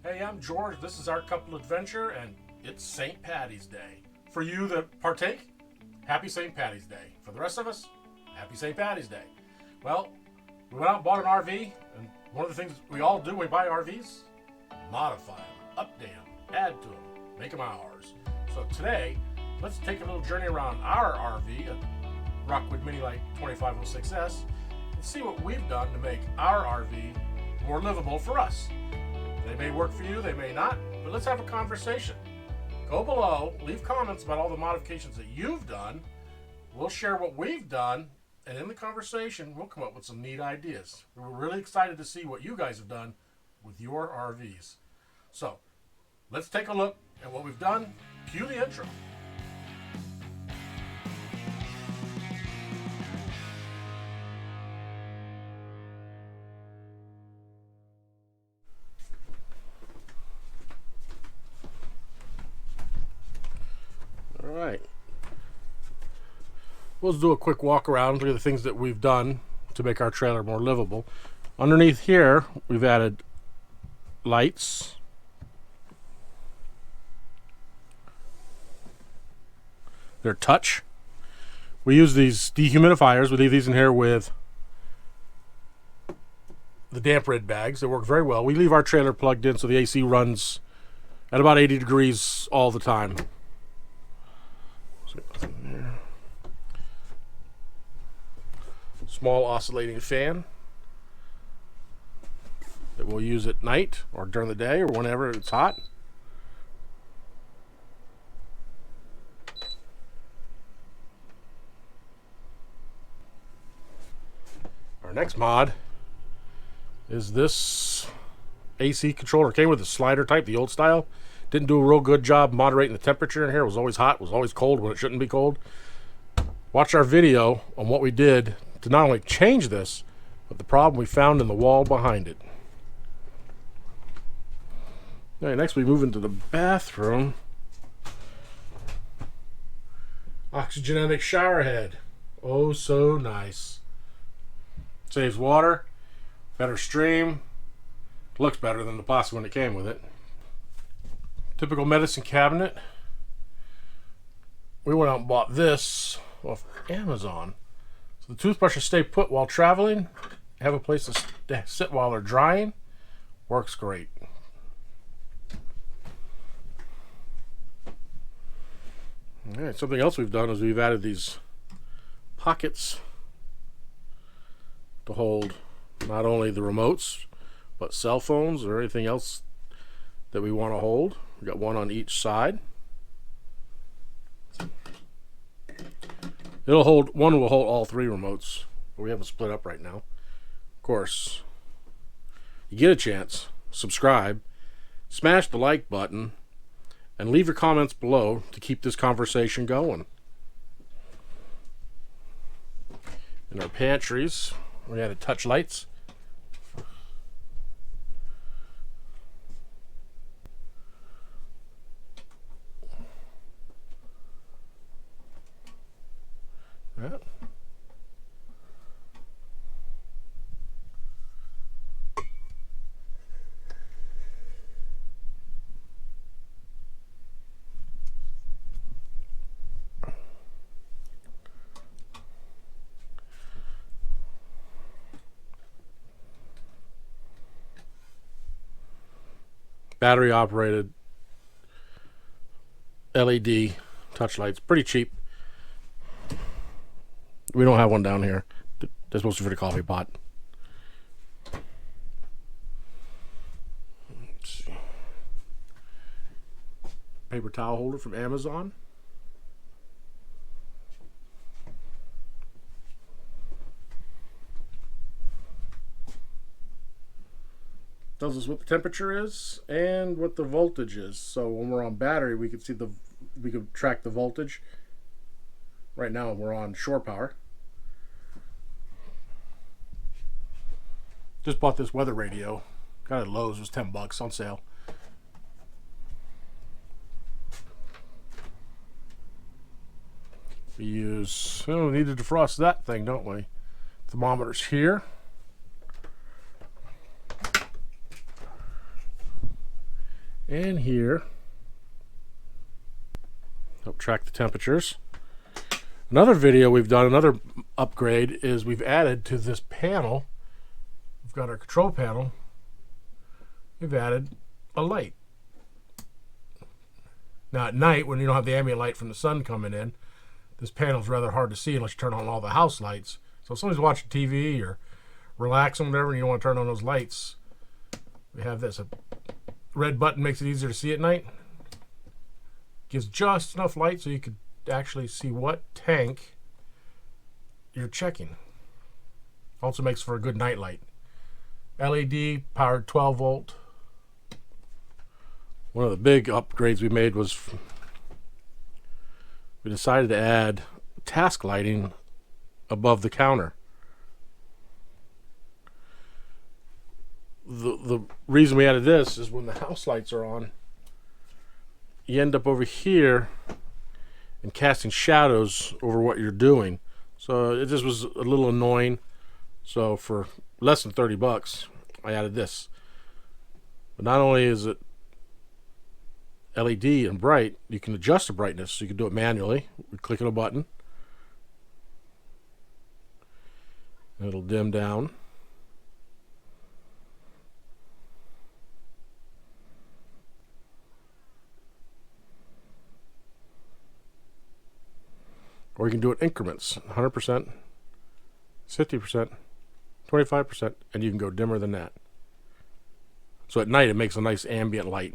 Hey, I'm George. This is our couple adventure, and it's St. Patty's Day. For you that partake, happy St. Patty's Day. For the rest of us, happy St. Patty's Day. Well, we went out and bought an RV, and one of the things we all do when we buy RVs, modify them, update them, add to them, make them ours. So today, let's take a little journey around our RV, a Rockwood Mini Lite 2506S, and see what we've done to make our RV more livable for us. They may work for you, they may not, but let's have a conversation. Go below, leave comments about all the modifications that you've done. We'll share what we've done, and in the conversation, we'll come up with some neat ideas. We're really excited to see what you guys have done with your RVs. So, let's take a look at what we've done. Cue the intro. Alright, we'll just do a quick walk around, look at the things that we've done to make our trailer more livable. Underneath here, we've added lights. They're touch. We use these dehumidifiers. We leave these in here with the damp rid bags. They work very well. We leave our trailer plugged in so the AC runs at about 80 degrees all the time. Small oscillating fan that we'll use at night or during the day or whenever it's hot. Our next mod is this AC controller. It came with a slider type, the old style. Didn't do a real good job moderating the temperature in here. It was always hot, it was always cold when it shouldn't be cold. Watch our video on what we did to not only change this, but the problem we found in the wall behind it. All right, next we move into the bathroom. Oxygenics Showerhead. Oh, so nice. Saves water, better stream, looks better than the plastic one that came with it. Typical medicine cabinet. We went out and bought this off Amazon. So the toothbrushes stay put while traveling, have a place to sit while they're drying. Works great. All right, something else we've done is we've added these pockets to hold not only the remotes, but cell phones or anything else that we want to hold. We got one on each side. It'll hold, one will hold all three remotes, but we have them split up right now. Of course, you get a chance, subscribe, smash the like button, and leave your comments below to keep this conversation going. In our pantries, we added touch lights. Yeah. Battery operated LED touch lights, pretty cheap. We don't have one down here. They're supposed to be for the coffee pot. Let's see. Paper towel holder from Amazon. Tells us what the temperature is and what the voltage is. So when we're on battery, we can see we can track the voltage. Right now we're on shore power. Just bought this weather radio. Got it at Lowe's, it was $10 on sale. We use, we need to defrost that thing, don't we? Thermometers here. and here. Help track the temperatures. Another video we've done, another upgrade, is we've added to this panel. We've got our control panel. We've added a light. Now at night, when you don't have the ambient light from the sun coming in, this panel is rather hard to see unless you turn on all the house lights. So if somebody's watching TV or relaxing, whatever, and you don't want to turn on those lights, we have this. A red button makes it easier to see at night. Gives just enough light so you could actually see what tank you're checking. Also makes for a good night light. LED powered 12 volt. One of the big upgrades we made was we decided to add task lighting above the counter. The reason we added this is when the house lights are on, you end up over here and casting shadows over what you're doing. So it just was a little annoying. So for less than $30, I added this. But not only is it LED and bright, you can adjust the brightness. So you can do it manually. We click on a button. It'll dim down. Or you can do it in increments, 100%, 50%, 25%, and you can go dimmer than that. So at night it makes a nice ambient light,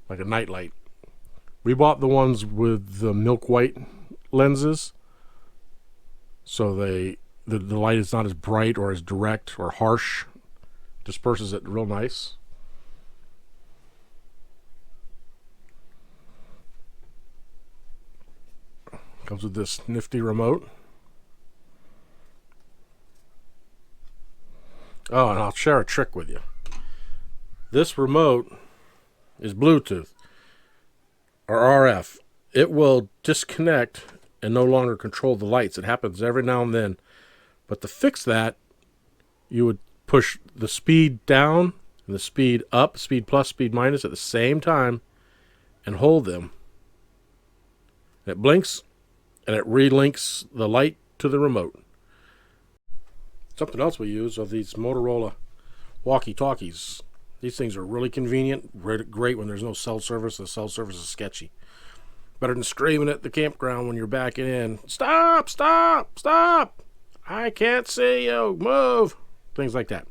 like a night light. We bought the ones with the milk white lenses, so the light is not as bright or as direct or harsh. Disperses it real nice. Comes with this nifty remote. Oh, and I'll share a trick with you. This remote is Bluetooth or RF. It will disconnect and no longer control the lights. It happens every now and then. But to fix that, you would push the speed down and the speed up, speed plus, speed minus at the same time, and hold them. It blinks, and it relinks the light to the remote. Something else we use are these Motorola walkie-talkies. These things are really convenient, great when there's no cell service. The cell service is sketchy. Better than screaming at the campground when you're backing in. Stop, stop, stop. I can't see you. Move. Things like that.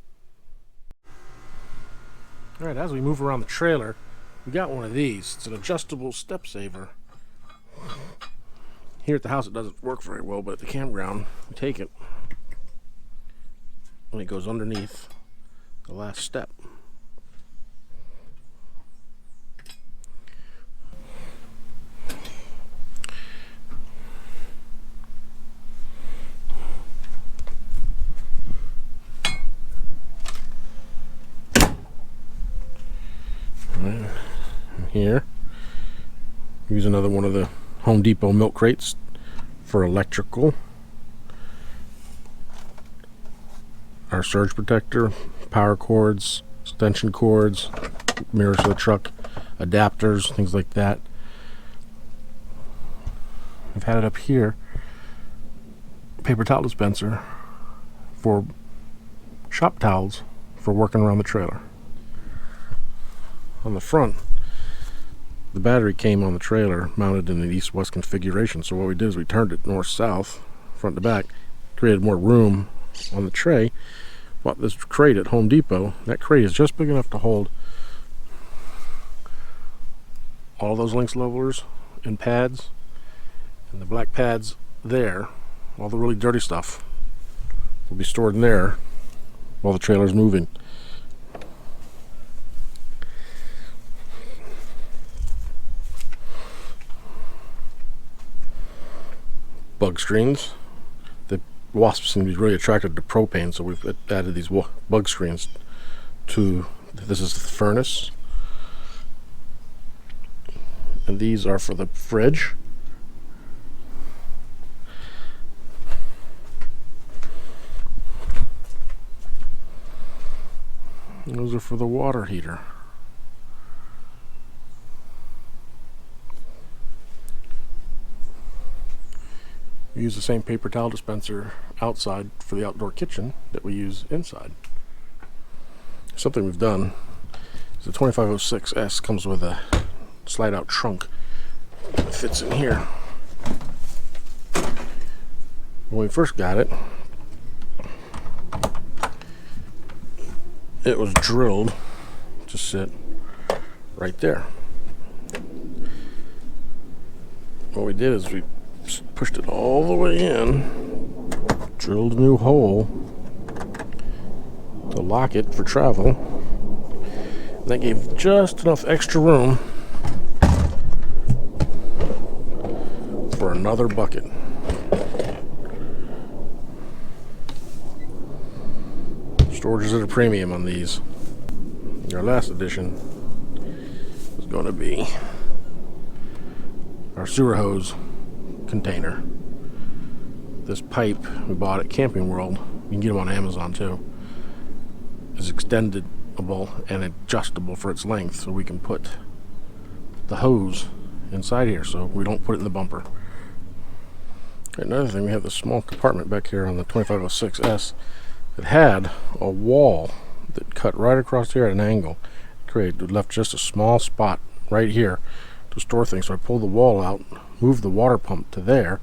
All right, as we move around the trailer, we got one of these. It's an adjustable step saver. Here at the house it doesn't work very well, but at the campground we take it and it goes underneath the last step. And here, use another one of the Home Depot milk crates for electrical. Our surge protector, power cords, extension cords, mirrors for the truck, adapters, things like that. I've had it up here, paper towel dispenser for shop towels for working around the trailer. On the front, the battery came on the trailer mounted in the east-west configuration, so what we did is we turned it north-south, front to back, created more room on the tray. Bought this crate at Home Depot. That crate is just big enough to hold all those links levelers and pads, and the black pads there, all the really dirty stuff will be stored in there while the trailer's moving. Bug screens. The wasps seem to be really attracted to propane, so we've added these bug screens to, this is the furnace, and these are for the fridge. And those are for the water heater. use the same paper towel dispenser outside for the outdoor kitchen that we use inside. Something we've done is the 2506S comes with a slide out trunk that fits in here. When we first got it, it was drilled to sit right there. What we did is we pushed it all the way in, drilled a new hole to lock it for travel. And that gave just enough extra room for another bucket. Storage is at a premium on these. Our last addition is going to be our sewer hose container. This pipe we bought at Camping World, you can get them on Amazon too, is extendable and adjustable for its length, so we can put the hose inside here so we don't put it in the bumper. Another thing, we have this small compartment back here on the 2506S that had a wall that cut right across here at an angle. It left just a small spot right here to store things. So I pulled the wall out, moved the water pump to there,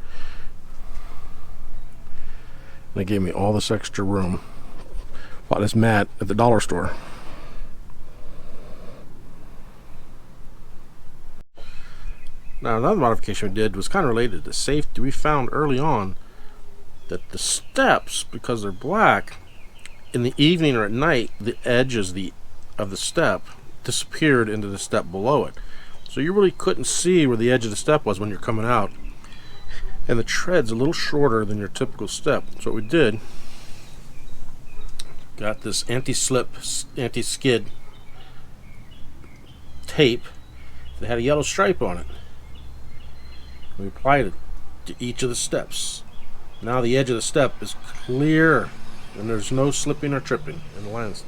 and it gave me all this extra room. Bought this mat at the dollar store. Now another modification we did was kind of related to safety. We found early on that the steps, because they're black, in the evening or at night, the edges of the step disappeared into the step below it. So you really couldn't see where the edge of the step was when you're coming out. And the tread's a little shorter than your typical step. So what we did, got this anti-slip, anti-skid tape that had a yellow stripe on it. We applied it to each of the steps. Now the edge of the step is clear and there's no slipping or tripping.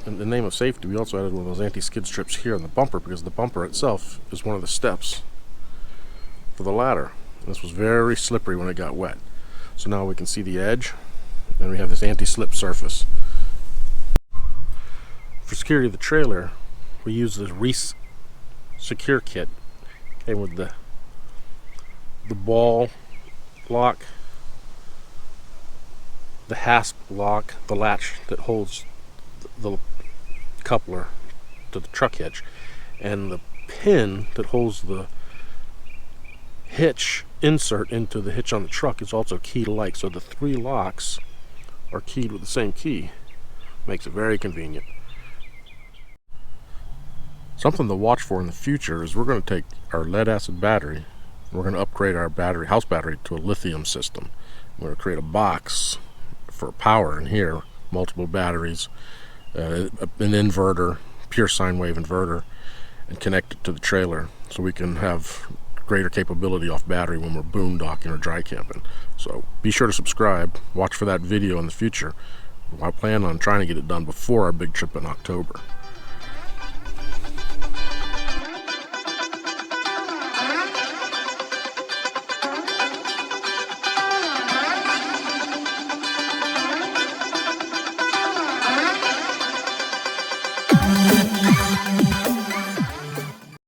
In the name of safety, we also added one of those anti-skid strips here on the bumper, because the bumper itself is one of the steps for the ladder. This was very slippery when it got wet. So now we can see the edge, and we have this anti-slip surface. For security of the trailer, we use this Reese Secure Kit. Came with the ball lock, the hasp lock, the latch that holds the coupler to the truck hitch, and the pin that holds the hitch insert into the hitch on the truck is also keyed alike. So the three locks are keyed with the same key. Makes it very convenient. Something to watch for in the future is we're going to take our lead acid battery and we're going to upgrade our house battery to a lithium system. We're going to create a box for power in here, multiple batteries, an inverter, pure sine wave inverter, and connect it to the trailer so we can have greater capability off battery when we're boondocking or dry camping. So be sure to subscribe, watch for that video in the future. I plan on trying to get it done before our big trip in October.